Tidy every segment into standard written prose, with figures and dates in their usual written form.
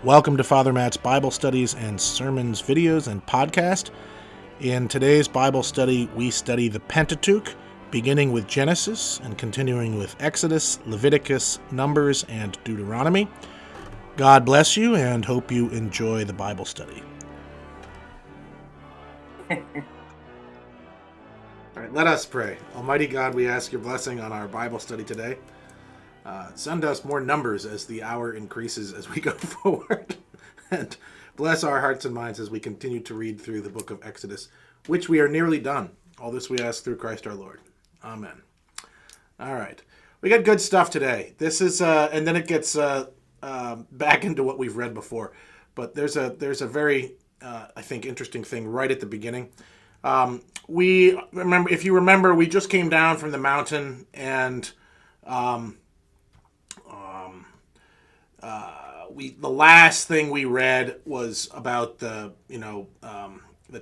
Welcome to Father Matt's Bible Studies and Sermons videos and podcast. In today's Bible study, we study the Pentateuch, beginning with Genesis and continuing with Exodus, Leviticus, Numbers, and Deuteronomy. God bless you and hope you enjoy the Bible study. All right, let us pray. Almighty God, we ask your blessing on our Bible study today. Send us more numbers as the hour increases as we go forward. And bless our hearts and minds as we continue to read through the book of Exodus, which we are nearly done. All this we ask through Christ our Lord. Amen. All right. We got good stuff today. This is, and then it gets back into what we've read before. But there's a very, I think, interesting thing right at the beginning. If you remember, we just came down from the mountain and the last thing we read was about the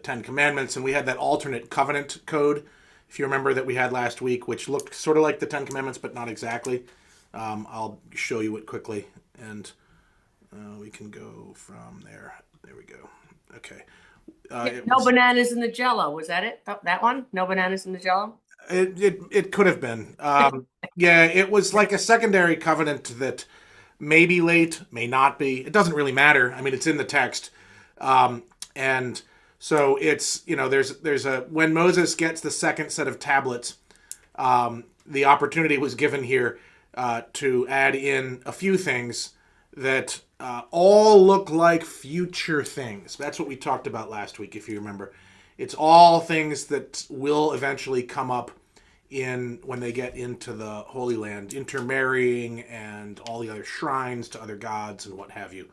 Ten Commandments, and we had that alternate covenant code, if you remember, that we had last week, which looked sort of like the Ten Commandments, but not exactly. I'll show you it quickly, and we can go from there. There we go. Okay. No bananas in the Jello. Was that it? Oh, that one? No bananas in the Jello? It could have been. Yeah, it was like a secondary covenant that may be late, may not be. It doesn't really matter. I mean, it's in the text. And so it's, there's a, when Moses gets the second set of tablets, the opportunity was given here to add in a few things that all look like future things. That's what we talked about last week, if you remember. It's all things that will eventually come up when they get into the Holy Land, intermarrying and all the other shrines to other gods and what have you.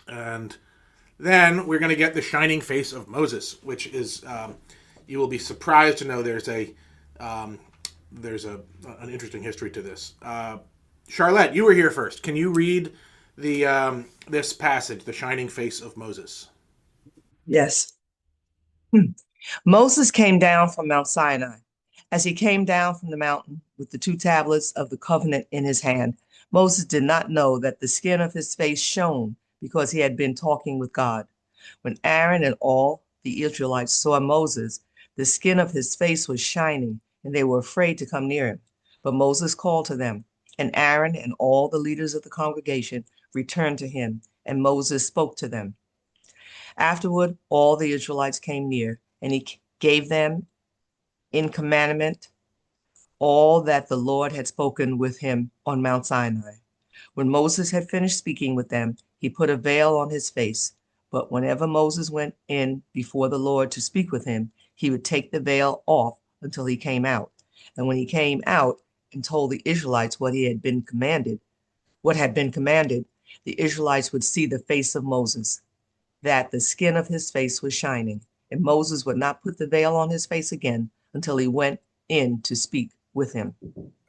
And then we're going to get the shining face of Moses, which is, you will be surprised to know there's an interesting history to this. Charlotte, you were here first. Can you read this passage, the shining face of Moses? Yes. Moses came down from Mount Sinai. As he came down from the mountain with the two tablets of the covenant in his hand, Moses did not know that the skin of his face shone because he had been talking with God. When Aaron and all the Israelites saw Moses, the skin of his face was shining, and they were afraid to come near him. But Moses called to them, and Aaron and all the leaders of the congregation returned to him, and Moses spoke to them. Afterward, all the Israelites came near, and he gave them in commandment all that the Lord had spoken with him on Mount Sinai. When Moses had finished speaking with them, he put a veil on his face. But whenever Moses went in before the Lord to speak with him, he would take the veil off until he came out. And when he came out and told the Israelites what had been commanded, the Israelites would see the face of Moses, that the skin of his face was shining, and Moses would not put the veil on his face again until he went in to speak with him.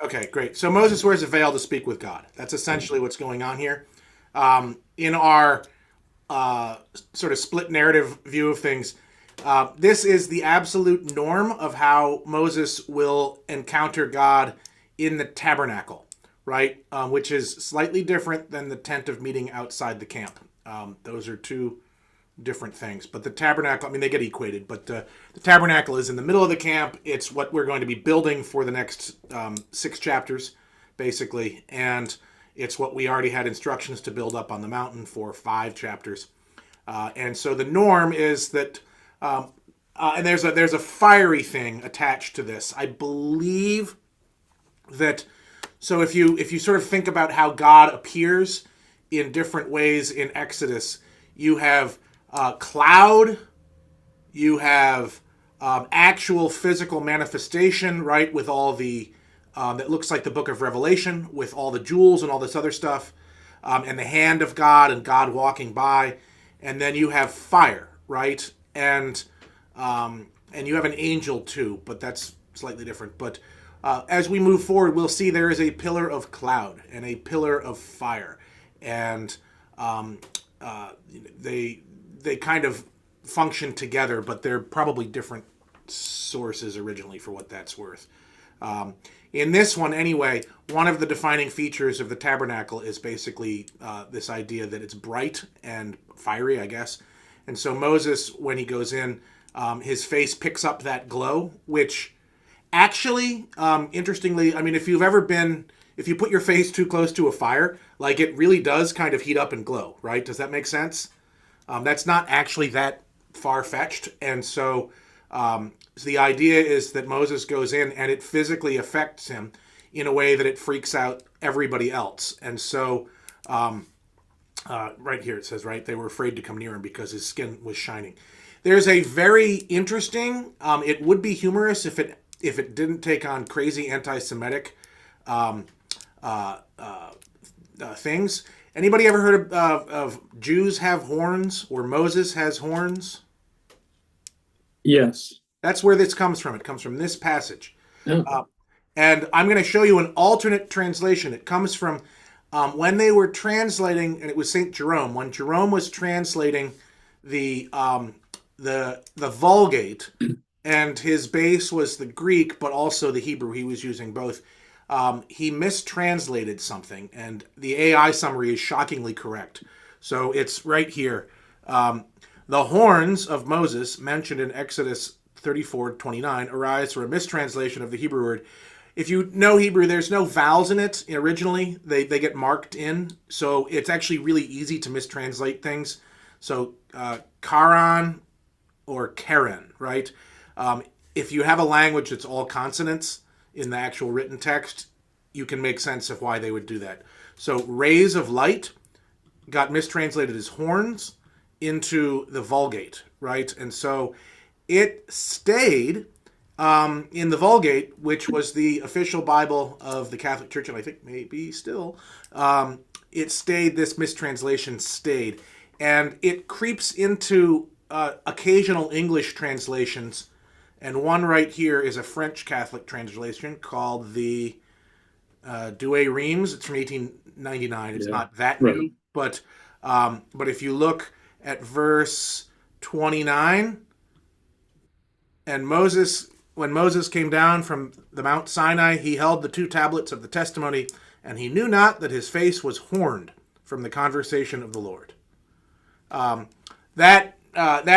Okay, great. So Moses wears a veil to speak with God. That's essentially what's going on here. In our sort of split narrative view of things, this is the absolute norm of how Moses will encounter God in the tabernacle, right? Which is slightly different than the tent of meeting outside the camp. Those are two different things, but the tabernacle, I mean, they get equated, but the tabernacle is in the middle of the camp. It's what we're going to be building for the next 6 chapters, basically, and it's what we already had instructions to build up on the mountain for 5 chapters. And so the norm is that, and there's a fiery thing attached to this. I believe that, so if you sort of think about how God appears in different ways in Exodus, you have cloud, you have actual physical manifestation, right, with all the, that looks like the book of Revelation, with all the jewels and all this other stuff, and the hand of God and God walking by, and then you have fire, right, and you have an angel too, but that's slightly different. But as we move forward, we'll see there is a pillar of cloud and a pillar of fire, and they kind of function together, but they're probably different sources originally, for what that's worth. in this one anyway, one of the defining features of the tabernacle is basically this idea that it's bright and fiery, I guess. And so Moses, when he goes in, his face picks up that glow, which actually, interestingly, I mean, if you put your face too close to a fire, like it really does kind of heat up and glow, right? Does that make sense? That's not actually that far-fetched. And so the idea is that Moses goes in and it physically affects him in a way that it freaks out everybody else. And so right here it says, right, they were afraid to come near him because his skin was shining. There's a very interesting, it would be humorous if it didn't take on crazy anti-Semitic things. Anybody ever heard of Jews have horns, or Moses has horns? Yes. That's where this comes from. It comes from this passage. Oh. And I'm going to show you an alternate translation. It comes from when they were translating, and it was St. Jerome, when Jerome was translating the Vulgate, and his base was the Greek, but also the Hebrew. He was using both. He mistranslated something, and the AI summary is shockingly correct. So it's right here. The horns of Moses, mentioned in Exodus 34:29, arise from a mistranslation of the Hebrew word. If you know Hebrew, there's no vowels in it originally. They get marked in, so it's actually really easy to mistranslate things. So Karan or Karen, right? If you have a language that's all consonants in the actual written text, you can make sense of why they would do that. So rays of light got mistranslated as horns into the Vulgate, right? And so it stayed in the Vulgate, which was the official Bible of the Catholic Church, and I think maybe still, it stayed, this mistranslation stayed. And it creeps into occasional English translations, and one right here is a French Catholic translation called the Douay Rheims. It's from 1899. It's not that new, but if you look at verse 29, and when Moses came down from the Mount Sinai, he held the 2 tablets of the testimony, and he knew not that his face was horned from the conversation of the Lord. That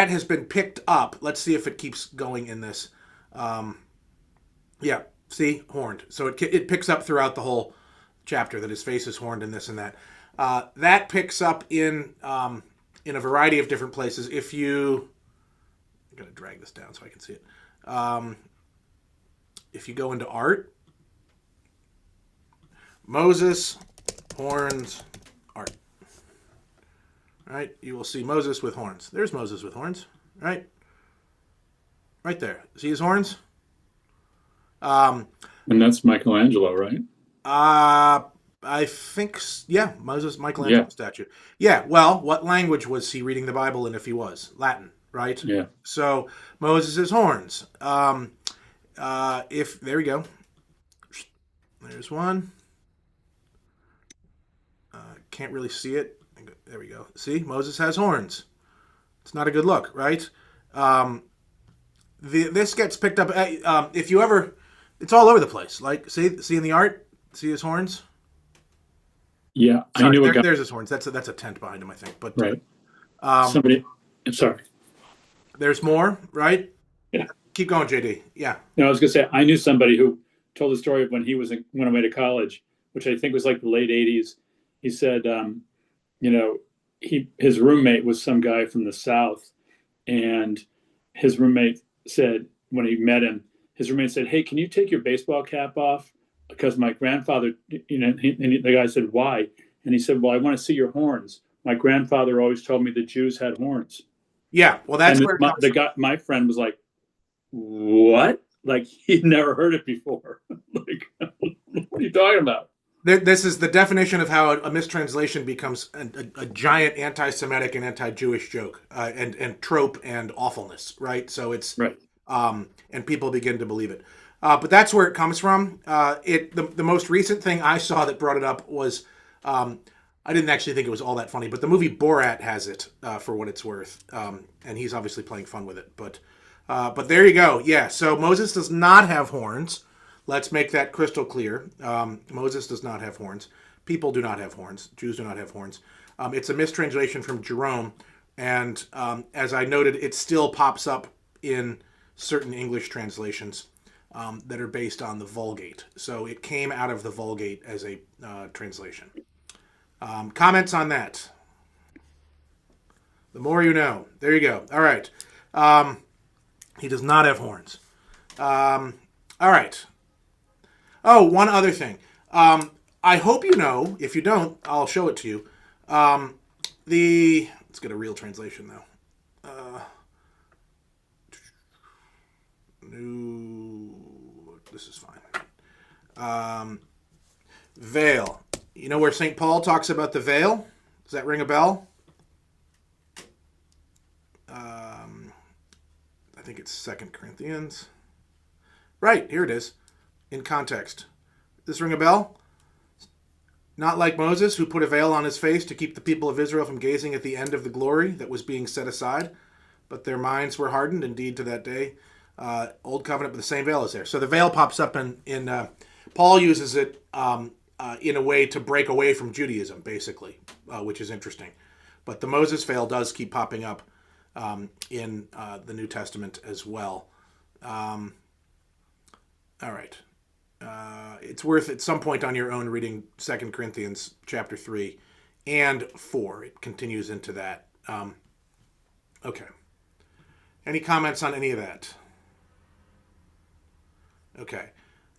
has been picked up. Let's see if it keeps going in this. Yeah, see, horned. So it picks up throughout the whole chapter that his face is horned and this and that. That picks up in a variety of different places. I'm going to drag this down so I can see it. If you go into art, Moses, horns, art. Right? You will see Moses with horns. There's Moses with horns, right? Right there. See his horns? And that's Michelangelo, right? I think, yeah, Michelangelo statue. Yeah, well, what language was he reading the Bible in if he was? Latin, right? Yeah. So Moses' horns. There we go. There's one. Can't really see it. There we go. See, Moses has horns. It's not a good look, right? This gets picked up. If you ever, it's all over the place. Like, see in the art, see his horns. Yeah, Sorry, I knew a guy. There's his horns. That's a tent behind him, I think. But Right. Somebody. I'm sorry. There's more, right? Yeah. Keep going, JD. Yeah. No, I was going to say I knew somebody who told the story of when he went away to college, which I think was like the late '80s. He said, his roommate was some guy from the South, and his roommate said when he met him, his roommate said, "Hey, can you take your baseball cap off? Because my grandfather," the guy said, "Why?" And he said, "Well, I want to see your horns. My grandfather always told me the Jews had horns." Yeah, well, that's where my friend was like, "What?" Like he'd never heard it before. Like, what are you talking about? This is the definition of how a mistranslation becomes a giant anti-Semitic and anti-Jewish joke, and trope and awfulness, right? So it's right, and people begin to believe it. But that's where it comes from. The most recent thing I saw that brought it up was, I didn't actually think it was all that funny, but the movie Borat has it for what it's worth, and he's obviously playing fun with it. But there you go. Yeah, so Moses does not have horns. let's make that crystal clear. Moses does not have horns. People do not have horns. Jews do not have horns. It's a mistranslation from Jerome, and as I noted, it still pops up in certain English translations that are based on the Vulgate. So it came out of the Vulgate as a translation. Comments on that? The more you know. There you go. All right. He does not have horns. All right. Oh, one other thing. I hope you know. If you don't, I'll show it to you. Let's get a real translation though. This is fine. Veil. You know where St. Paul talks about the veil? Does that ring a bell? I think it's 2 Corinthians. Right, here it is. In context. Does this ring a bell? Not like Moses, who put a veil on his face to keep the people of Israel from gazing at the end of the glory that was being set aside, but their minds were hardened, indeed, to that day. Old covenant, but the same veil is there. So the veil pops up in Paul uses it in a way to break away from Judaism, basically, which is interesting. But the Moses veil does keep popping up in the New Testament as well. All right. It's worth at some point on your own reading 2 Corinthians chapter 3 and 4. It continues into that. Okay. Any comments on any of that? Okay.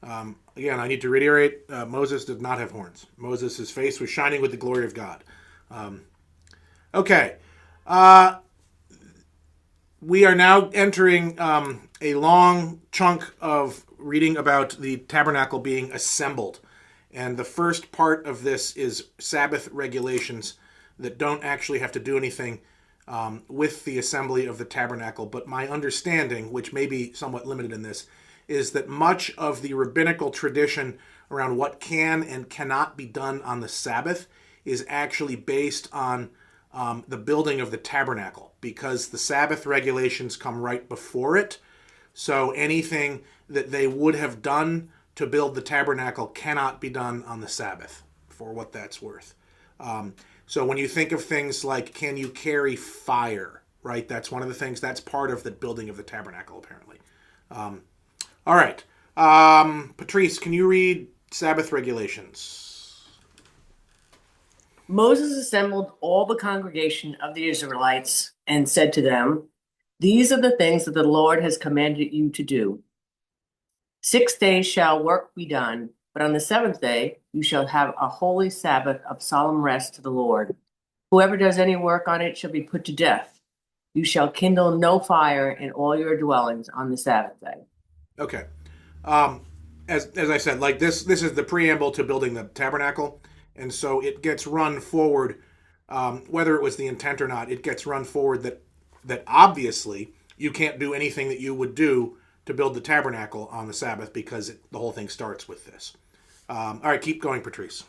Again, I need to reiterate, Moses did not have horns. Moses' face was shining with the glory of God. Okay. We are now entering a long chunk of reading about the tabernacle being assembled. And the first part of this is Sabbath regulations that don't actually have to do anything with the assembly of the tabernacle. But my understanding, which may be somewhat limited in this, is that much of the rabbinical tradition around what can and cannot be done on the Sabbath is actually based on the building of the tabernacle, because the Sabbath regulations come right before it. So anything that they would have done to build the tabernacle cannot be done on the Sabbath, for what that's worth. So when you think of things like, can you carry fire, right? That's one of the things, that's part of the building of the tabernacle, apparently. All right. Patrice, can you read Sabbath regulations? Moses assembled all the congregation of the Israelites and said to them, "These are the things that the Lord has commanded you to do. 6 days shall work be done, but on the seventh day you shall have a holy Sabbath of solemn rest to the Lord. Whoever does any work on it shall be put to death. You shall kindle no fire in all your dwellings on the Sabbath day." Okay. As I said, like this is the preamble to building the tabernacle, and so it gets run forward, whether it was the intent or not. It gets run forward that obviously you can't do anything that you would do to build the tabernacle on the Sabbath, because the whole thing starts with this. All right, keep going, Patrice.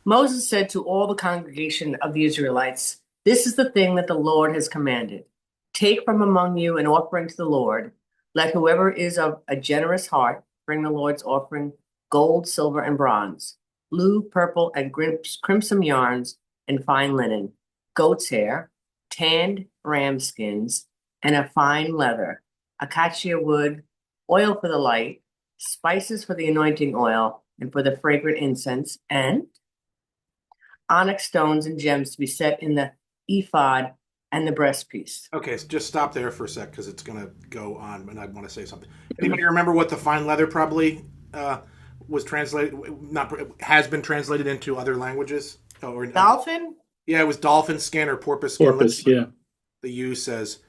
Moses said to all the congregation of the Israelites, "This is the thing that the Lord has commanded. Take from among you an offering to the Lord. Let whoever is of a generous heart bring the Lord's offering gold, silver, and bronze, blue, purple, and crimson yarns, and fine linen, goat's hair, tanned ram skins, and a fine leather, acacia wood, oil for the light, spices for the anointing oil, and for the fragrant incense, and onyx stones and gems to be set in the ephod and the breastpiece." Okay, so just stop there for a sec, because it's going to go on, and I want to say something. Anybody remember what the fine leather probably was translated? Has been translated into other languages? Dolphin? Yeah, it was dolphin skin or porpoise skin. Porpoise, yeah. The U says,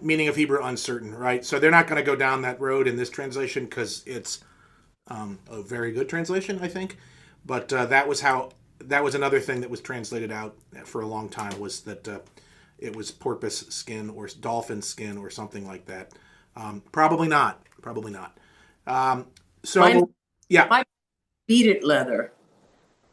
meaning of Hebrew uncertain, right? So they're not going to go down that road in this translation, because it's a very good translation, I think. But that was another thing that was translated out for a long time, was that it was porpoise skin or dolphin skin or something like that. Probably not. Yeah. Beaded leather.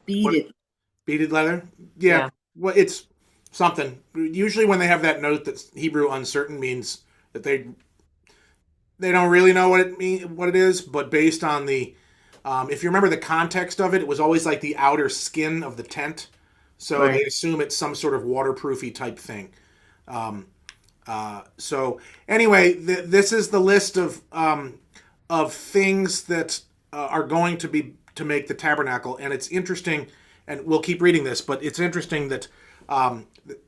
Beaded leather? Yeah. Well, it's something. Usually when they have that note that Hebrew uncertain means that they don't really know what it is, but based on the, if you remember the context of it, it was always like the outer skin of the tent. So they Right. assume it's some sort of waterproofy type thing. So anyway, this is the list of things that are going to be to make the tabernacle, and it's interesting. And we'll keep reading this, but it's interesting that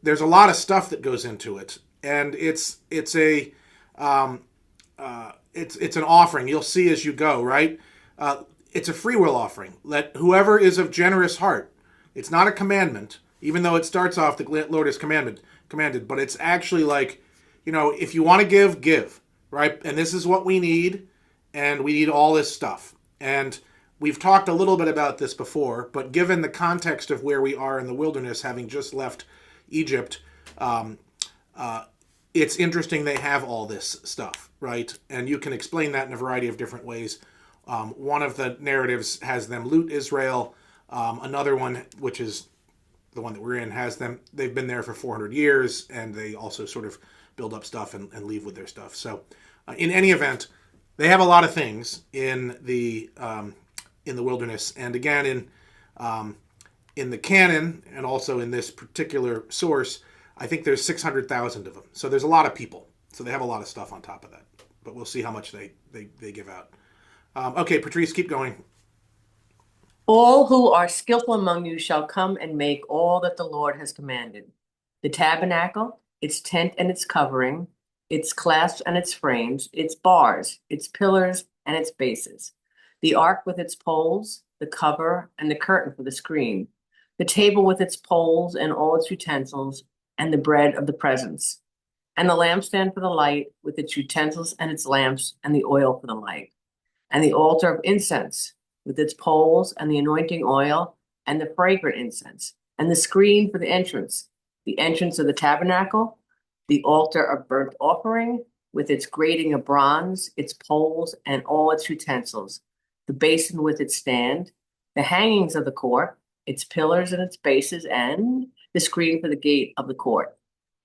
there's a lot of stuff that goes into it, and it's a it's an offering. You'll see as you go, right? It's a free will offering. Let whoever is of generous heart. It's not a commandment, even though it starts off the Lord is commanded, but it's actually like, if you want to give, right? And this is what we need, and we need all this stuff. And we've talked a little bit about this before, but given the context of where we are in the wilderness, having just left Egypt, it's interesting they have all this stuff, right? And you can explain that in a variety of different ways. One of the narratives has them loot Israel. Another one, which is the one that we're in, has them. They've been there for 400 years, and they also sort of build up stuff and leave with their stuff. So, in any event, they have a lot of things in the wilderness, and again in the canon, and also in this particular source, I think there's 600,000 of them. So there's a lot of people. So they have a lot of stuff on top of that. But we'll see how much they give out. Okay, Patrice, keep going. All who are skillful among you shall come and make all that the Lord has commanded. The tabernacle, its tent and its covering, its clasps and its frames, its bars, its pillars and its bases, the ark with its poles, the cover and the curtain for the screen, the table with its poles and all its utensils, and the bread of the presence, and the lampstand for the light with its utensils and its lamps and the oil for the light, and the altar of incense with its poles and the anointing oil and the fragrant incense, and the screen for the entrance of the tabernacle, the altar of burnt offering with its grating of bronze, its poles and all its utensils, the basin with its stand, the hangings of the court, its pillars and its bases, and the screen for the gate of the court,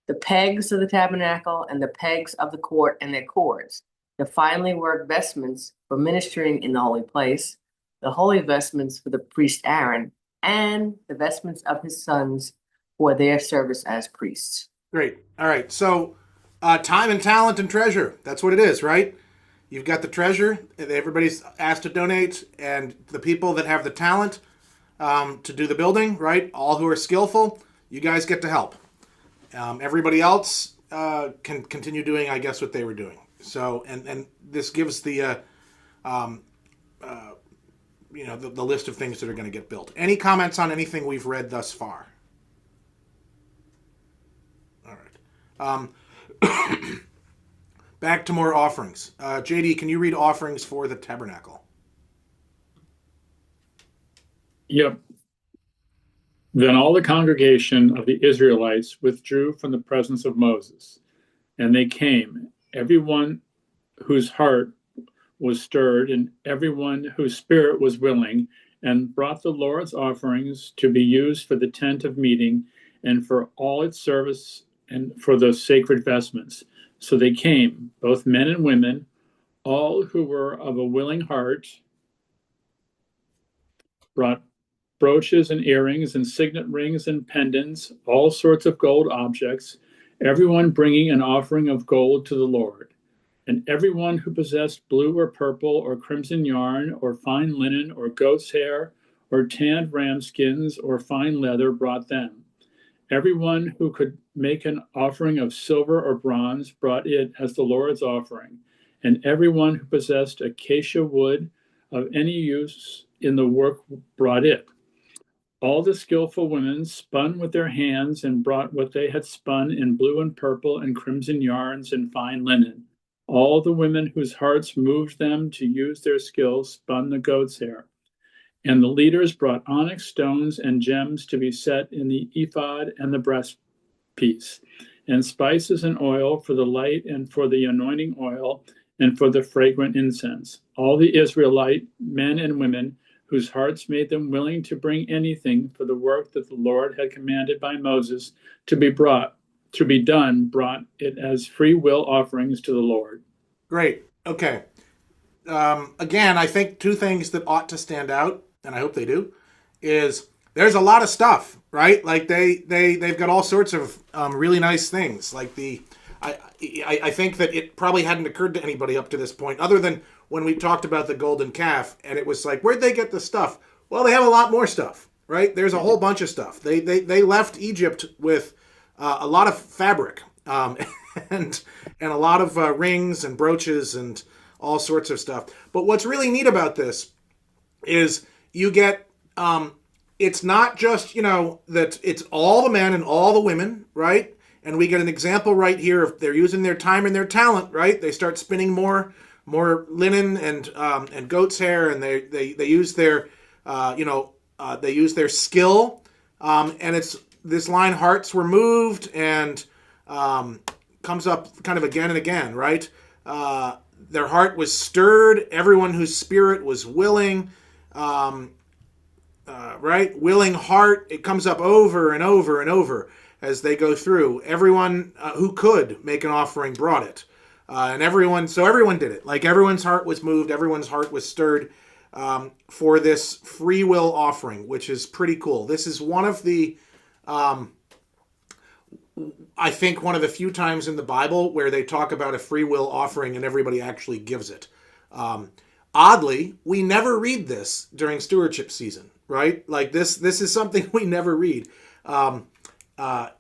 the pegs of the tabernacle and the pegs of the court and their cords, the finely worked vestments for ministering in the holy place, the holy vestments for the priest Aaron, and the vestments of his sons for their service as priests. Great. All right. So time and talent and treasure. That's what it is, right? You've got the treasure. Everybody's asked to donate. And the people that have the talent to do the building, right? All who are skillful, you guys get to help. Everybody else can continue doing, I guess, what they were doing. So, and this gives the the list of things that are going to get built. Any comments on anything we've read thus far? All right. Back to more offerings. JD, can you read offerings for the tabernacle? Yep. Then all the congregation of the Israelites withdrew from the presence of Moses, and they came, everyone whose heart was stirred, and everyone whose spirit was willing, and brought the Lord's offerings to be used for the tent of meeting, and for all its service, and for the sacred vestments. So they came, both men and women, all who were of a willing heart, brought brooches and earrings and signet rings and pendants, all sorts of gold objects, everyone bringing an offering of gold to the Lord. And everyone who possessed blue or purple or crimson yarn or fine linen or goat's hair or tanned ram skins or fine leather brought them. Everyone who could make an offering of silver or bronze brought it as the Lord's offering. And everyone who possessed acacia wood of any use in the work brought it. All the skillful women spun with their hands and brought what they had spun in blue and purple and crimson yarns and fine linen. All the women whose hearts moved them to use their skill spun the goat's hair. And the leaders brought onyx stones and gems to be set in the ephod and the breastpiece, and spices and oil for the light and for the anointing oil and for the fragrant incense. All the Israelite men and women whose hearts made them willing to bring anything for the work that the Lord had commanded by Moses to be done, brought it as free will offerings to the Lord. Great. Okay. Again, I think two things that ought to stand out, and I hope they do, is there's a lot of stuff, right? Like they've got all sorts of really nice things. Like I think that it probably hadn't occurred to anybody up to this point, other than when we talked about the golden calf, and it was like, where'd they get the stuff? Well, they have a lot more stuff, right? There's a whole bunch of stuff. They left Egypt with a lot of fabric, and a lot of rings and brooches and all sorts of stuff. But what's really neat about this is you get it's not just, that it's all the men and all the women, right? And we get an example right here of they're using their time and their talent, right? They start spinning more linen and goat's hair, and they use their they use their skill, and it's this line, hearts were moved, and comes up kind of again and again, right? Their heart was stirred. Everyone whose spirit was willing, right? Willing heart. It comes up over and over and over as they go through. Everyone who could make an offering brought it. And everyone did it. Like everyone's heart was moved. Everyone's heart was stirred for this free will offering, which is pretty cool. This is one of the, I think one of the few times in the Bible where they talk about a free will offering and everybody actually gives it. Oddly, we never read this during stewardship season, right? Like this is something we never read,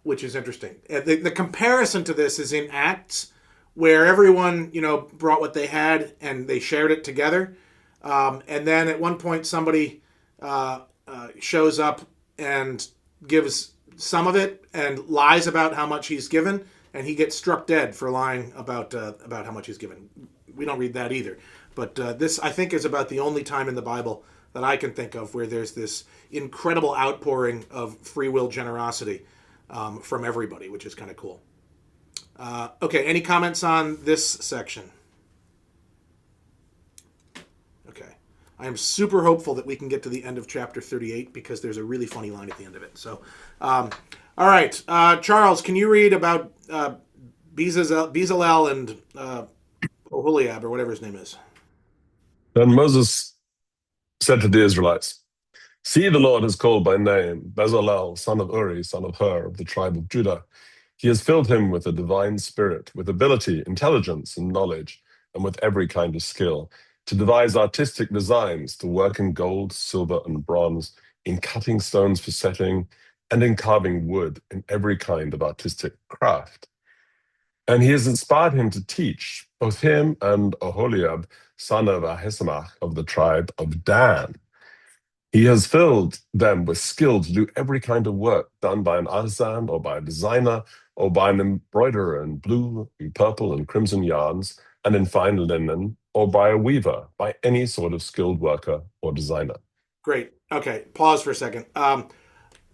which is interesting. The comparison to this is in Acts, where everyone, brought what they had and they shared it together. And then at one point somebody shows up and gives some of it and lies about how much he's given, and he gets struck dead for lying about how much he's given. We don't read that either. But this, I think, is about the only time in the Bible that I can think of where there's this incredible outpouring of free will generosity from everybody, which is kind of cool. Okay, any comments on this section? Okay. I am super hopeful that we can get to the end of chapter 38 because there's a really funny line at the end of it. So, all right. Charles, can you read about Bezalel and Oholiab, or whatever his name is? Then Moses said to the Israelites, "See, the Lord has called by name Bezalel, son of Uri, son of Hur, of the tribe of Judah. He has filled him with a divine spirit, with ability, intelligence, and knowledge, and with every kind of skill, to devise artistic designs, to work in gold, silver, and bronze, in cutting stones for setting, and in carving wood, in every kind of artistic craft. And he has inspired him to teach, both him and Oholiab, son of Ahisamach, of the tribe of Dan. He has filled them with skill to do every kind of work done by an artisan or by a designer or by an embroiderer in blue and purple and crimson yarns and in fine linen, or by a weaver, by any sort of skilled worker or designer." Great. Okay, pause for a second.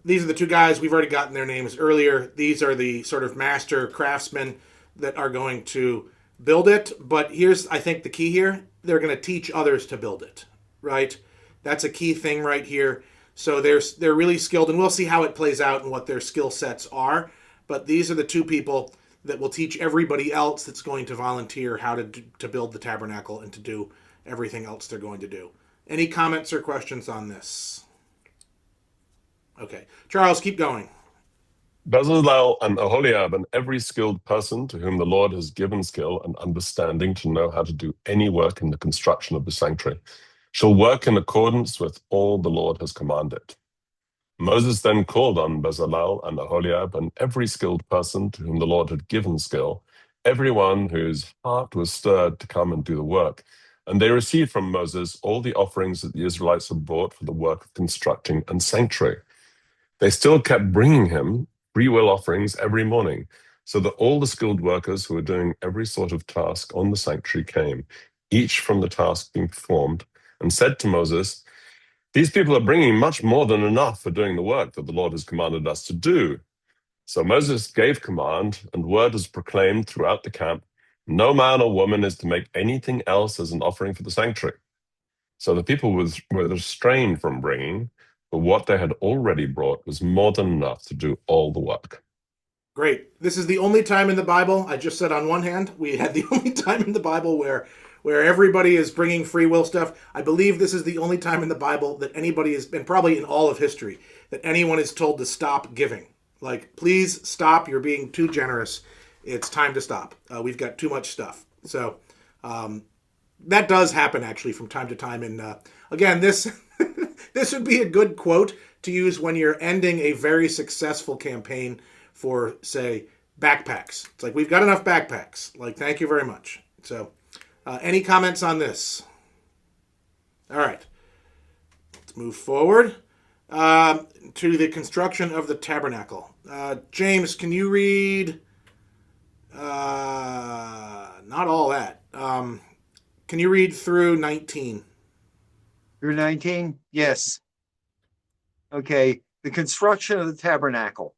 These are the two guys. We've already gotten their names earlier. These are the sort of master craftsmen that are going to build it. But here's, I think, the key here. They're going to teach others to build it, right? That's a key thing right here. So they're really skilled, and we'll see how it plays out and what their skill sets are. But these are the two people that will teach everybody else that's going to volunteer how to build the tabernacle and to do everything else they're going to do. Any comments or questions on this? Okay. Charles, keep going. Bezalel and Oholiab and every skilled person to whom the Lord has given skill and understanding to know how to do any work in the construction of the sanctuary shall work in accordance with all the Lord has commanded. Moses then called on Bezalel and Oholiab and every skilled person to whom the Lord had given skill, everyone whose heart was stirred to come and do the work. And they received from Moses all the offerings that the Israelites had brought for the work of constructing and sanctuary. They still kept bringing him free will offerings every morning, so that all the skilled workers who were doing every sort of task on the sanctuary came, each from the task being performed, and said to Moses, "These people are bringing much more than enough for doing the work that the Lord has commanded us to do." So Moses gave command, and word was proclaimed throughout the camp, "No man or woman is to make anything else as an offering for the sanctuary." So the people were restrained from bringing, but what they had already brought was more than enough to do all the work. Great. This is the only time in the Bible, I just said on one hand, we had the only time in the Bible where where everybody is bringing free will stuff. I believe this is the only time in the Bible that anybody has been, probably in all of history, that anyone is told to stop giving. Like, please stop. You're being too generous. It's time to stop. We've got too much stuff. So that does happen actually from time to time. And again, this this would be a good quote to use when you're ending a very successful campaign for, say, backpacks. It's like, we've got enough backpacks. Like, thank you very much. So, any comments on this? All right. Let's move forward to the construction of the tabernacle. James, can you read? Not all that. Can you read through 19? Through 19? Yes. Okay. The construction of the tabernacle.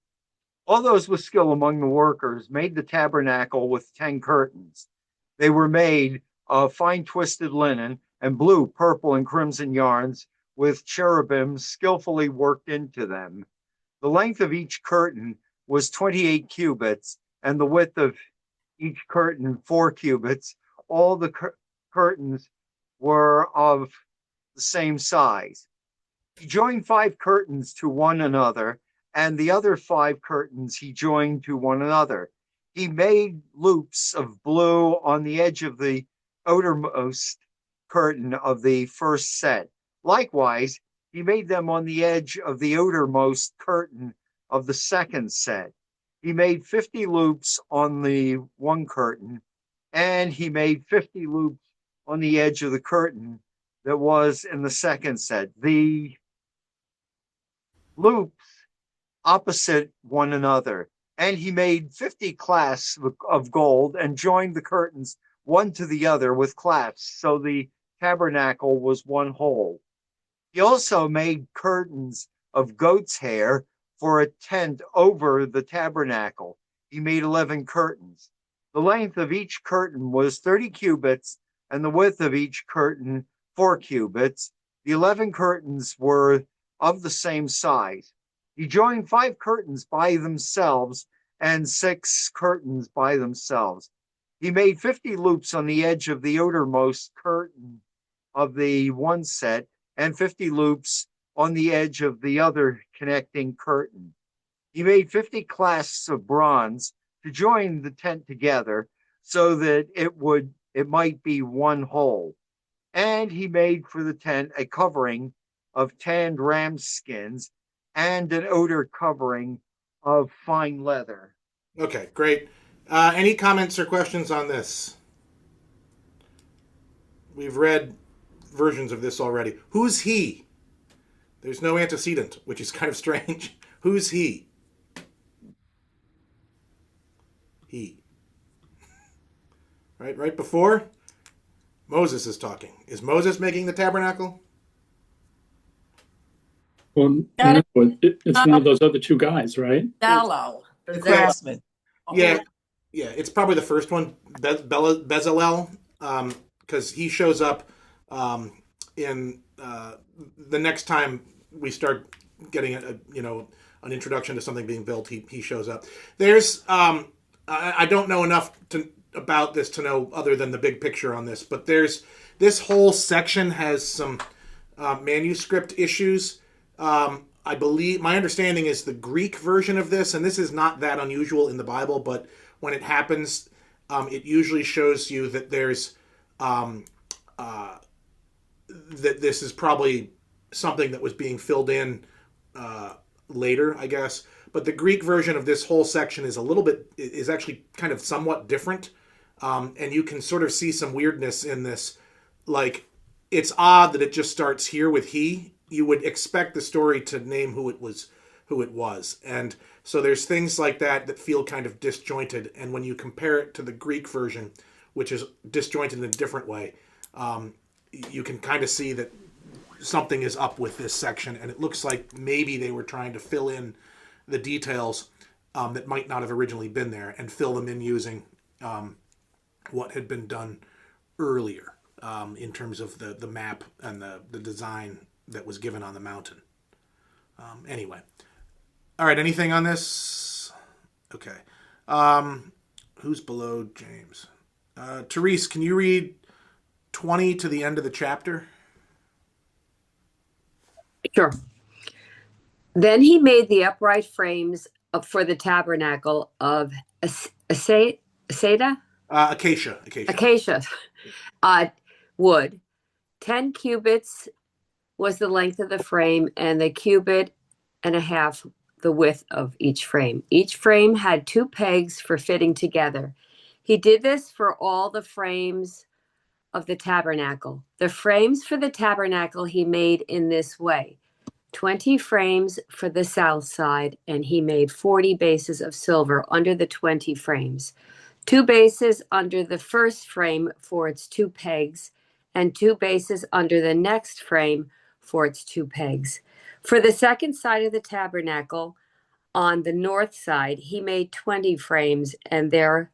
All those with skill among the workers made the tabernacle with 10 curtains. They were made of fine twisted linen and blue, purple, and crimson yarns with cherubims skillfully worked into them. The length of each curtain was 28 cubits, and the width of each curtain 4 cubits. All the curtains were of the same size. He joined 5 curtains to one another, and the other 5 curtains he joined to one another. He made loops of blue on the edge of the outermost curtain of the first set. Likewise, he made them on the edge of the outermost curtain of the second set. He made 50 loops on the one curtain, and he made 50 loops on the edge of the curtain that was in the second set. The loops opposite one another. And he made 50 clasps of gold and joined the curtains one to the other with clasps, so the tabernacle was one whole. He also made curtains of goat's hair for a tent over the tabernacle. He made 11 curtains. The length of each curtain was 30 cubits, and the width of each curtain 4 cubits. The 11 curtains were of the same size. He joined 5 curtains by themselves and 6 curtains by themselves. He made 50 loops on the edge of the outermost curtain of the one set and 50 loops on the edge of the other connecting curtain. He made 50 clasps of bronze to join the tent together so that it might be one whole. And he made for the tent a covering of tanned ram skins and an outer covering of fine leather. Okay, great. Any comments or questions on this? We've read versions of this already. Who's he? There's no antecedent, which is kind of strange. Who's he? He. Right before Moses is talking. Is Moses making the tabernacle? Well, no, it's one of those other 2 guys, right? Shallow. The craftsman. Yeah, it's probably the first one, Bezalel, because he shows up in the next time we start getting an introduction to something being built. He shows up. There's I don't know enough about this to know other than the big picture on this, but this whole section has some manuscript issues. I believe, my understanding is the Greek version of this, and this is not that unusual in the Bible, but when it happens, it usually shows you that there's that this is probably something that was being filled in later, I guess. But the Greek version of this whole section is actually kind of somewhat different, and you can sort of see some weirdness in this. Like, it's odd that it just starts here with he. You would expect the story to name who it was. And so there's things like that feel kind of disjointed. And when you compare it to the Greek version, which is disjointed in a different way, you can kind of see that something is up with this section. And it looks like maybe they were trying to fill in the details that might not have originally been there and fill them in using what had been done earlier in terms of the map and the design that was given on the mountain. Anyway. All right, anything on this? Okay. Who's below James? Therese, can you read 20 to the end of the chapter. Sure. Then he made the upright frames for the tabernacle of Asada, Acacia. acacia wood. 10 cubits was the length of the frame, and the cubit and a half the width of each frame. Each frame had 2 pegs for fitting together. He did this for all the frames of the tabernacle. The frames for the tabernacle he made in this way: 20 frames for the south side, and he made 40 bases of silver under the 20 frames. 2 bases under the first frame for its 2 pegs, and 2 bases under the next frame for its 2 pegs. For the second side of the tabernacle, on the north side, he made 20 frames and their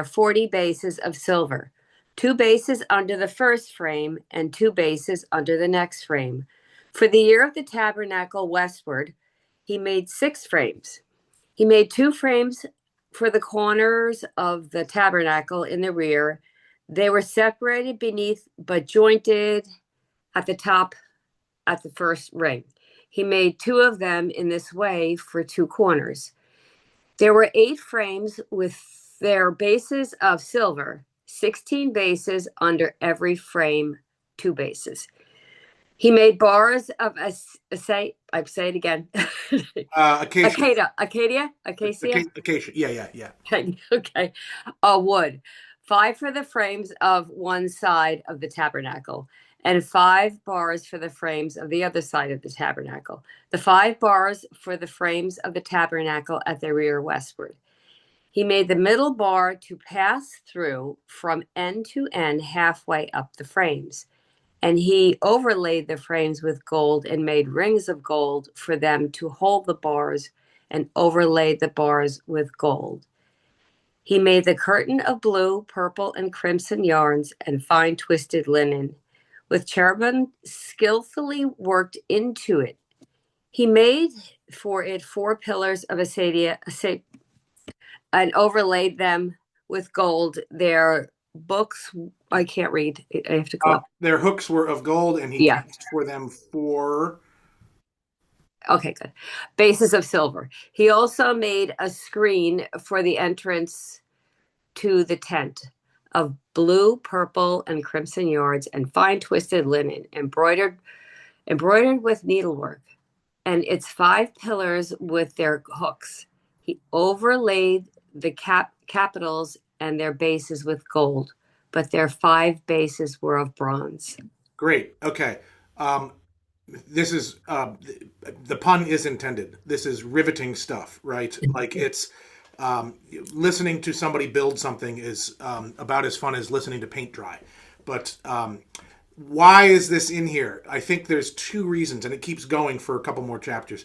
40 bases of silver. 2 bases under the first frame and 2 bases under the next frame. For the year of the tabernacle westward, he made 6 frames. He made 2 frames for the corners of the tabernacle in the rear. They were separated beneath but jointed at the top at the first ring. He made 2 of them in this way for 2 corners. There were 8 frames with their bases of silver, 16 bases under every frame, 2 bases. He made bars of I say it again. Acacia. Acacia. Acacia. Yeah. Okay. Wood. 5 for the frames of one side of the tabernacle, and 5 bars for the frames of the other side of the tabernacle. The 5 bars for the frames of the tabernacle at the rear westward. He made the middle bar to pass through from end to end halfway up the frames. And he overlaid the frames with gold and made rings of gold for them to hold the bars, and overlaid the bars with gold. He made the curtain of blue, purple, and crimson yarns and fine twisted linen, with cherubim skillfully worked into it. He made for it 4 pillars of acedia and overlaid them with gold. Their books, I can't read. I have to go up. Their hooks were of gold, and he cast for them 4. Okay, good. Bases of silver. He also made a screen for the entrance to the tent of blue, purple, and crimson yards and fine twisted linen, embroidered with needlework, and its 5 pillars with their hooks. He overlaid the capitals and their bases with gold, but their 5 bases were of bronze. Great. Okay. This is the pun is intended. This is riveting stuff, right? Like it's listening to somebody build something is about as fun as listening to paint dry. But why is this in here? I think there's 2 reasons, and it keeps going for a couple more chapters.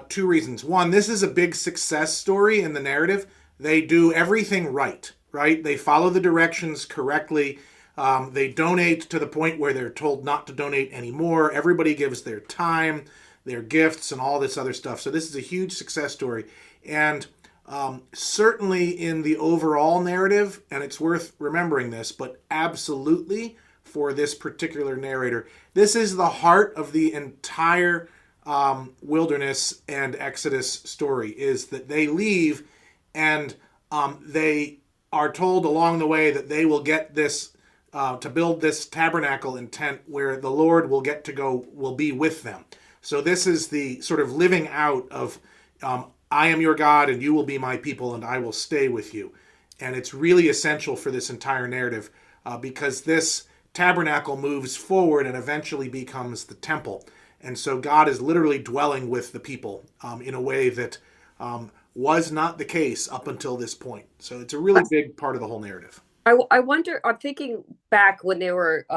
2 reasons. One, this is a big success story in the narrative. They do everything right? They follow the directions correctly. They donate to the point where they're told not to donate anymore. Everybody gives their time, their gifts, and all this other stuff. So this is a huge success story. And certainly in the overall narrative, and it's worth remembering this, but absolutely for this particular narrator, this is the heart of the entire wilderness and Exodus story, is that they leave and they are told along the way that they will get this to build this tabernacle and tent where the Lord will be with them. So this is the sort of living out of I am your God and you will be my people and I will stay with you. And it's really essential for this entire narrative because this tabernacle moves forward and eventually becomes the temple. And so God is literally dwelling with the people in a way that was not the case up until this point. So it's a really big part of the whole narrative. I wonder, I'm thinking back when they were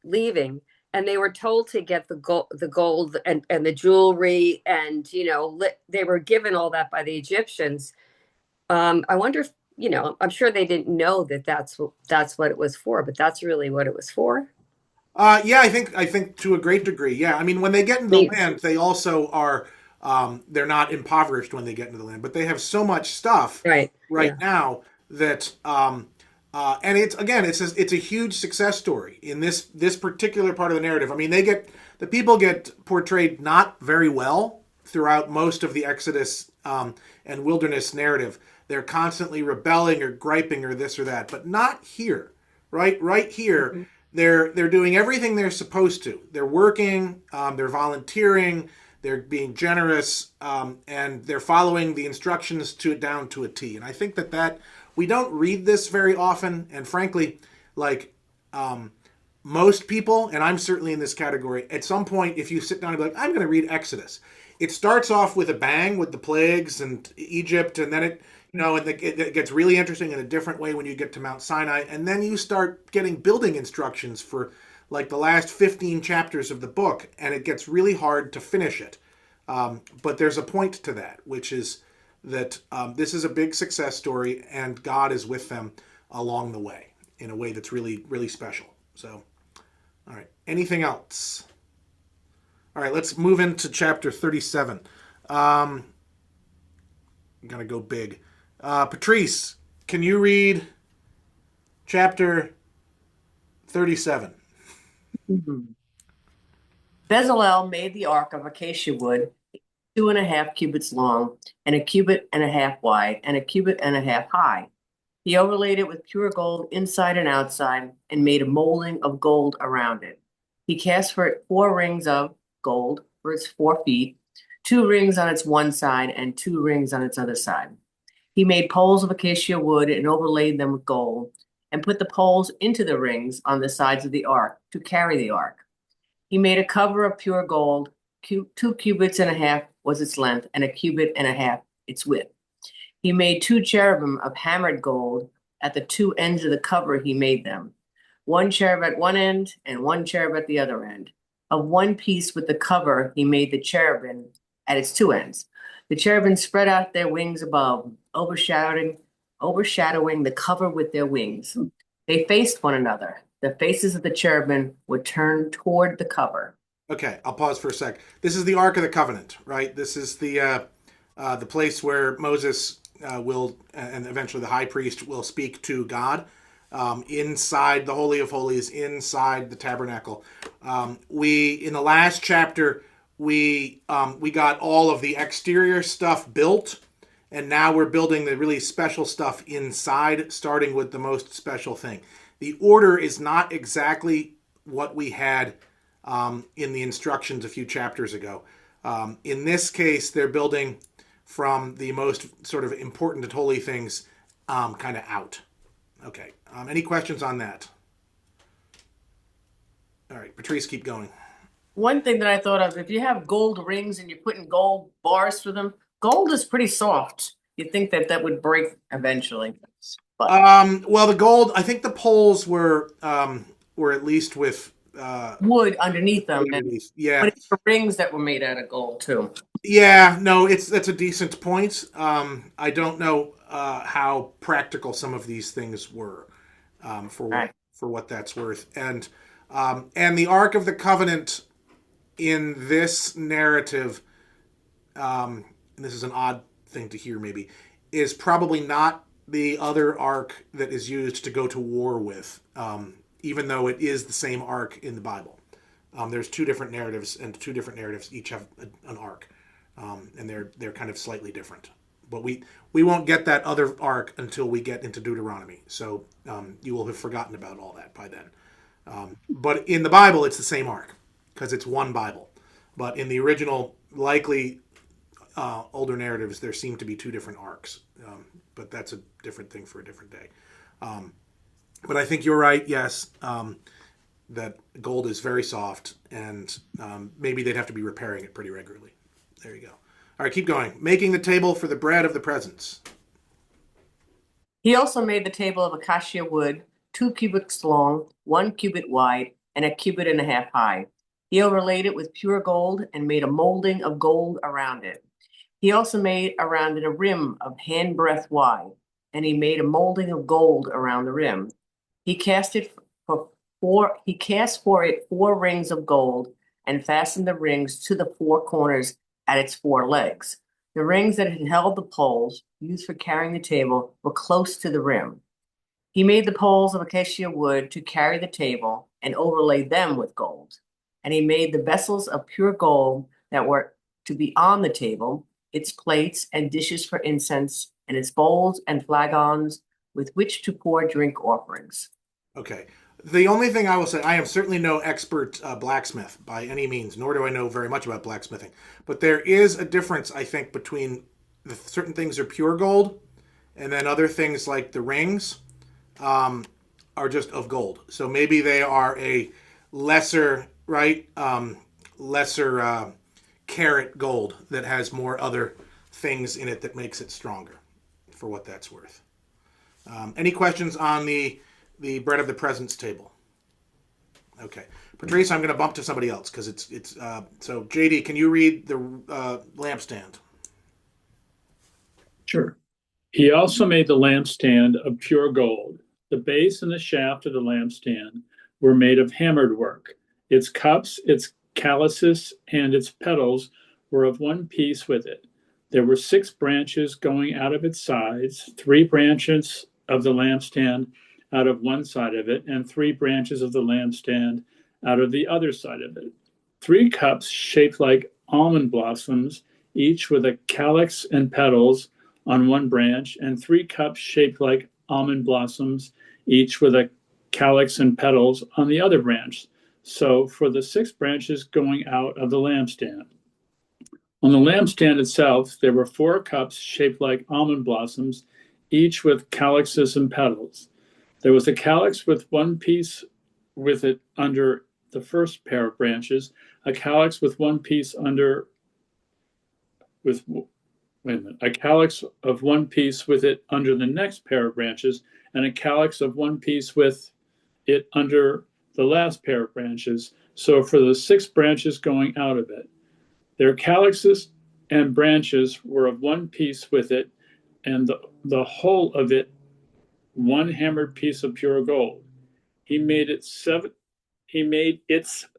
leaving and they were told to get the gold and the jewelry and, they were given all that by the Egyptians. I wonder if, I'm sure they didn't know that that's what it was for, but that's really what it was for. Yeah, I think to a great degree. Yeah. I mean, when they get into the land, they also are, they're not impoverished when they get into the land, but they have so much stuff right now that, And it's a huge success story in this particular part of the narrative. I mean, the people get portrayed not very well throughout most of the Exodus and wilderness narrative. They're constantly rebelling or griping or this or that, but not here. Right here, they're doing everything they're supposed to. They're working, they're volunteering, they're being generous, and they're following the instructions down to a T. And I think that we don't read this very often, and frankly, like most people, and I'm certainly in this category, at some point, if you sit down and be like, I'm going to read Exodus, it starts off with a bang with the plagues and Egypt, and then it gets really interesting in a different way when you get to Mount Sinai, and then you start getting building instructions for like the last 15 chapters of the book, and it gets really hard to finish it. But there's a point to that, which is that this is a big success story, and God is with them along the way in a way that's really, really special. So, all right. Anything else? All right, let's move into chapter 37. I'm going to go big. Patrice, can you read chapter 37? Bezalel made the ark of acacia wood, 2.5 cubits long, and 1.5 cubits wide, and 1.5 cubits high. He overlaid it with pure gold inside and outside, and made a molding of gold around it. He cast for it 4 rings of gold for its 4 feet, 2 rings on its one side, and 2 rings on its other side. He made poles of acacia wood and overlaid them with gold, and put the poles into the rings on the sides of the ark to carry the ark. He made a cover of pure gold, 2.5 cubits was its length, and 1.5 cubits its width. He made 2 cherubim of hammered gold. At the 2 ends of the cover he made them, 1 cherub at one end and 1 cherub at the other end. Of one piece with the cover he made the cherubim at its 2 ends. The cherubim spread out their wings above, overshadowing the cover with their wings. They faced one another. The faces of the cherubim were turned toward the cover. Okay, I'll pause for a sec. This is the Ark of the Covenant, right? This is the place where Moses will, and eventually the high priest will speak to God inside the Holy of Holies, inside the tabernacle. In the last chapter, we got all of the exterior stuff built, and now we're building the really special stuff inside, starting with the most special thing. The order is not exactly what we had in the instructions a few chapters ago. In this case, they're building from the most sort of important and holy things kind of out. Okay. Any questions on that? All right, Patrice, keep going. One thing that I thought of, if you have gold rings and you're putting gold bars through them, gold is pretty soft. You'd think that would break eventually. But well, the gold, I think the poles were at least with wood underneath them. Yeah. But it's the rings that were made out of gold too. Yeah, no, that's a decent point. I don't know how practical some of these things were for what that's worth. And the Ark of the Covenant in this narrative, and this is an odd thing to hear maybe, is probably not the other ark that is used to go to war with, even though it is the same ark in the Bible. There's 2 different narratives, and 2 different narratives each have an ark, and they're kind of slightly different. But we won't get that other ark until we get into Deuteronomy, so you will have forgotten about all that by then. But in the Bible, it's the same ark, because it's one Bible. But in the original, likely older narratives, there seem to be 2 different arks. But that's a different thing for a different day. But I think you're right, yes, that gold is very soft, and maybe they'd have to be repairing it pretty regularly. There you go. All right, keep going. Making the table for the bread of the presence. He also made the table of acacia wood, 2 cubits long, 1 cubit wide, and 1.5 cubits high. He overlaid it with pure gold and made a molding of gold around it. He also made around it a rim of handbreadth wide, and he made a molding of gold around the rim. He cast for it 4 rings of gold, and fastened the rings to the 4 corners at its 4 legs. The rings that had held the poles used for carrying the table were close to the rim. He made the poles of acacia wood to carry the table and overlaid them with gold. And he made the vessels of pure gold that were to be on the table, its plates and dishes for incense, and its bowls and flagons with which to pour drink offerings. Okay. The only thing I will say, I am certainly no expert blacksmith by any means, nor do I know very much about blacksmithing. But there is a difference, I think, between certain things are pure gold, and then other things like the rings are just of gold. So maybe they are a lesser, right, lesser carat gold that has more other things in it that makes it stronger, for what that's worth. Any questions on the bread of the presence table? Okay, Patrice, I'm going to bump to somebody else because it's so JD, can you read the lampstand? Sure. He also made the lampstand of pure gold. The base and the shaft of the lampstand were made of hammered work. Its cups, its chalices, and its petals were of one piece with it. There were 6 branches going out of its sides, 3 branches of the lampstand out of one side of it, and 3 branches of the lampstand out of the other side of it. 3 cups shaped like almond blossoms, each with a calyx and petals on one branch, and 3 cups shaped like almond blossoms, each with a calyx and petals on the other branch. So for the 6 branches going out of the lampstand. On the lampstand itself, there were 4 cups shaped like almond blossoms, each with calyxes and petals. There was a calyx with one piece with it under the first pair of branches, a calyx with one piece a calyx of one piece with it under the next pair of branches, and a calyx of one piece with it under the last pair of branches. So for the 6 branches going out of it, their calyxes and branches were of one piece with it, and the whole of it one hammered piece of pure gold. He made its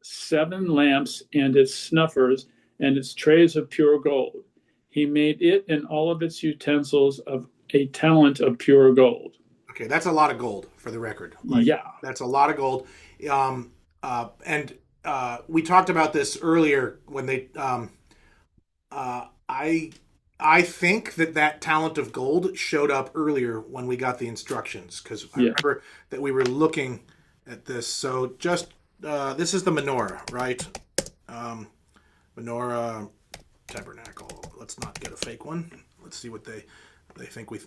7 lamps and its snuffers and its trays of pure gold. He made it and all of its utensils of a talent of pure gold. Okay, that's a lot of gold for the record. Yeah. That's a lot of gold. And we talked about this earlier when they. I think that talent of gold showed up earlier when we got the instructions because I remember that we were looking at this. So just this is the menorah, right? Menorah tabernacle. Let's not get a fake one. Let's see what they think we.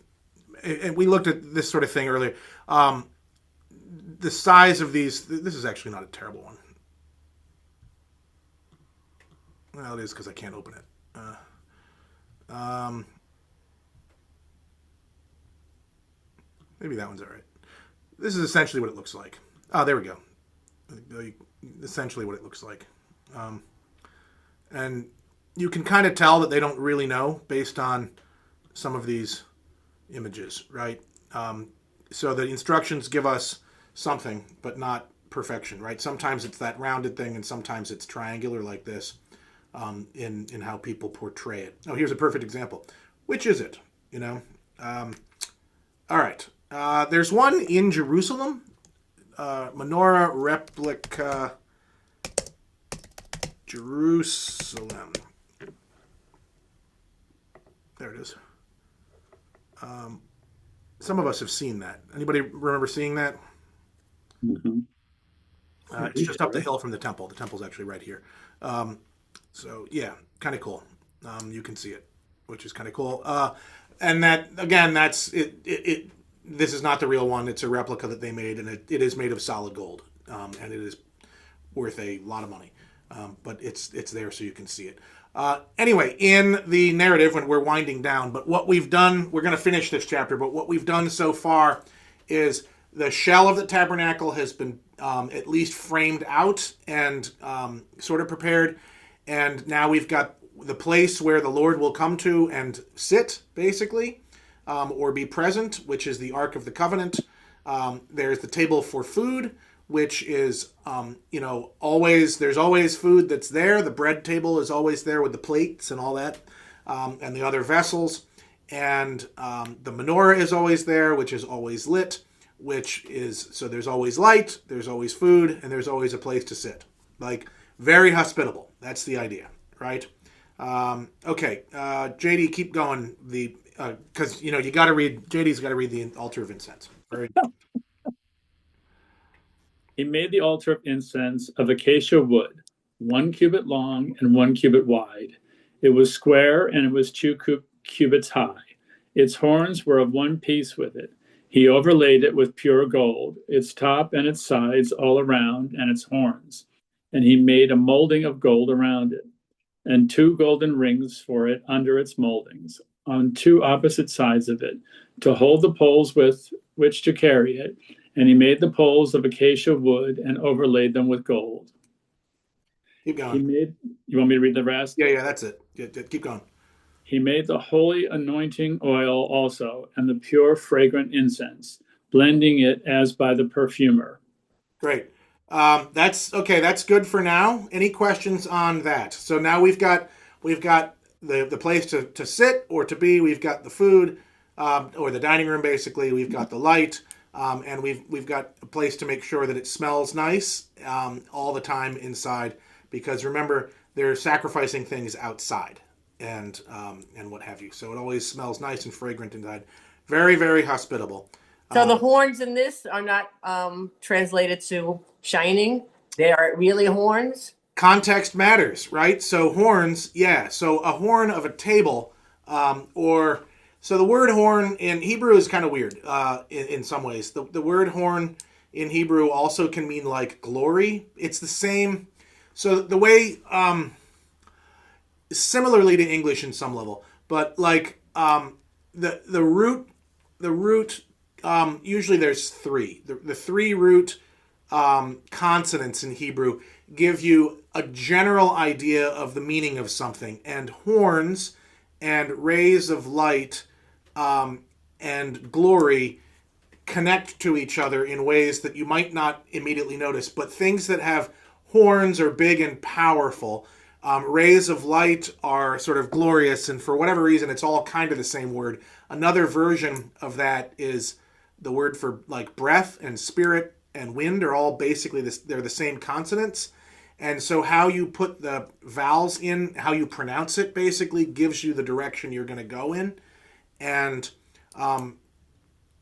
And we looked at this sort of thing earlier. The size of these. This is actually not a terrible one. Well, it is because I can't open it. Maybe that one's all right. This is essentially what it looks like. Oh, there we go. Essentially what it looks like. And you can kind of tell that they don't really know based on some of these images, right? So the instructions give us something, but not perfection, right? Sometimes it's that rounded thing, and sometimes it's triangular like this. In how people portray it. Oh, here's a perfect example. Which is it? You know? All right. There's one in Jerusalem. Menorah replica Jerusalem. There it is. Some of us have seen that. Anybody remember seeing that? Mm-hmm. It's just up the hill from the temple. The temple's actually right here. So yeah, kind of cool. You can see it, which is kind of cool. And that again, that's it. This is not the real one. It's a replica that they made, and it is made of solid gold, and it is worth a lot of money. But it's there so you can see it. Anyway, in the narrative, when we're winding down, but what we've done, we're going to finish this chapter. But what we've done so far is the shell of the tabernacle has been at least framed out and sort of prepared. And now we've got the place where the Lord will come to and sit, basically, or be present, which is the Ark of the Covenant. There's the table for food, which is, always, there's always food that's there. The bread table is always there with the plates and all that, and the other vessels. And the menorah is always there, which is always lit. which is, so there's always light, there's always food, and there's always a place to sit. Like, very hospitable. That's the idea, right? Okay, JD, keep going. Because you got to read. JD's got to read the altar of incense. Very. He made the altar of incense of acacia wood, 1 cubit long and 1 cubit wide. It was square and it was 2 cubits high. Its horns were of one piece with it. He overlaid it with pure gold, its top and its sides all around, and its horns. And he made a molding of gold around it, and 2 golden rings for it under its moldings, on 2 opposite sides of it, to hold the poles with which to carry it. And he made the poles of acacia wood and overlaid them with gold. Keep going. You want me to read the rest? Yeah, that's it. Yeah, keep going. He made the holy anointing oil also, and the pure fragrant incense, blending it as by the perfumer. Great. That's okay. That's good for now. Any questions on that? So now we've got the place to sit or to be. We've got the food, or the dining room. Basically, we've got the light, and we've got a place to make sure that it smells nice all the time inside. Because remember, they're sacrificing things outside and what have you. So it always smells nice and fragrant inside. Very, very hospitable. So the horns in this are not translated to shining. They are really horns. Context matters, right? So horns, yeah. So a horn of a table, so the word horn in Hebrew is kind of weird in some ways. The word horn in Hebrew also can mean like glory. It's the same. So the way, similarly to English in some level, but like the root, usually there's 3. The 3 root consonants in Hebrew give you a general idea of the meaning of something. And horns and rays of light and glory connect to each other in ways that you might not immediately notice. But things that have horns are big and powerful. Rays of light are sort of glorious, and for whatever reason, it's all kind of the same word. Another version of that is the word for like breath and spirit and wind are all basically they're the same consonants. And so how you put the vowels in, how you pronounce it, basically gives you the direction you're going to go in. And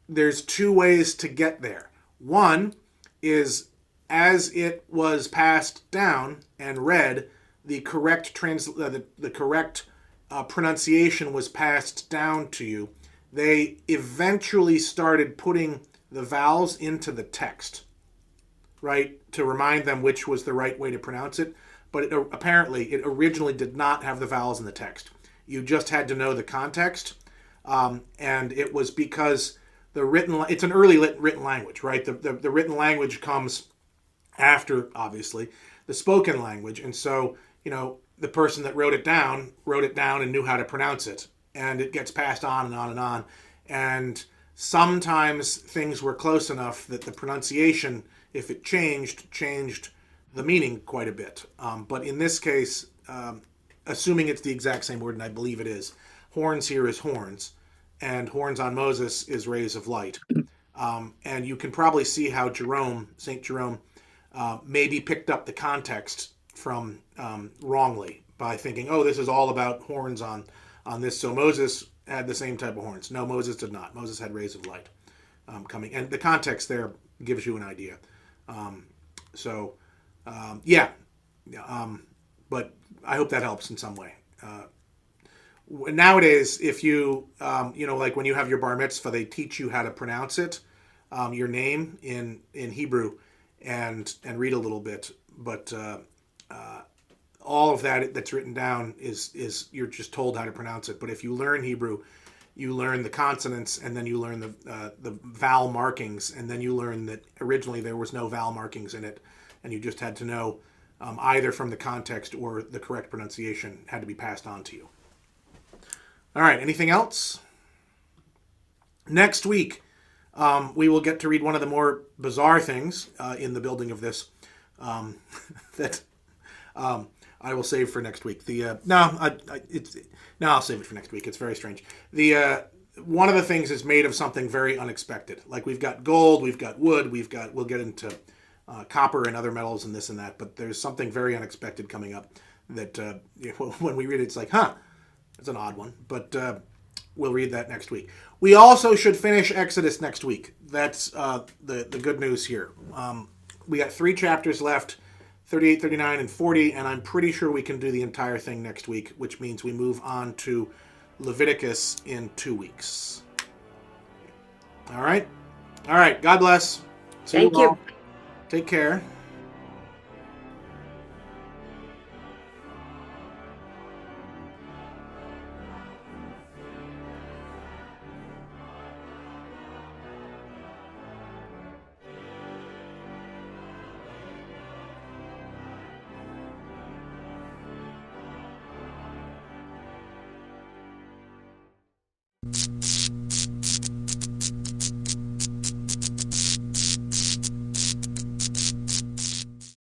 there's 2 ways to get there. One is as it was passed down and read, the correct pronunciation was passed down to you. They eventually started putting the vowels into the text, right, to remind them which was the right way to pronounce it. But apparently, it originally did not have the vowels in the text. You just had to know the context, and it was because it's an early written language, right? The written language comes after, obviously, the spoken language, and so the person that wrote it down and knew how to pronounce it, and it gets passed on and on and on, and sometimes things were close enough that the pronunciation, if it changed the meaning quite a bit. But in this case, assuming it's the exact same word, and I believe it is, horns here is horns, and horns on Moses is rays of light. And you can probably see how St. Jerome, maybe picked up the context from wrongly by thinking, oh, this is all about horns on this. So Moses had the same type of horns. No, Moses did not. Moses had rays of light coming. And the context there gives you an idea. But I hope that helps in some way. Nowadays, if you, like when you have your bar mitzvah, they teach you how to pronounce it, your name in Hebrew, and read a little bit. But all of that's written down is you're just told how to pronounce it. But if you learn Hebrew, you learn the consonants, and then you learn the vowel markings, and then you learn that originally there was no vowel markings in it, and you just had to know either from the context or the correct pronunciation had to be passed on to you. All right, anything else? Next week, we will get to read one of the more bizarre things in the building of this that I will save for next week. I'll save it for next week. It's very strange. one of the things is made of something very unexpected. Like we've got gold, we've got wood, we'll get into copper and other metals and this and that, but there's something very unexpected coming up that when we read it, it's like, huh, it's an odd one, but we'll read that next week. We also should finish Exodus next week. That's the good news here. We got 3 chapters left, 38, 39, and 40, and I'm pretty sure we can do the entire thing next week, which means we move on to Leviticus in 2 weeks. All right. God bless. See Thank all. you. Take care.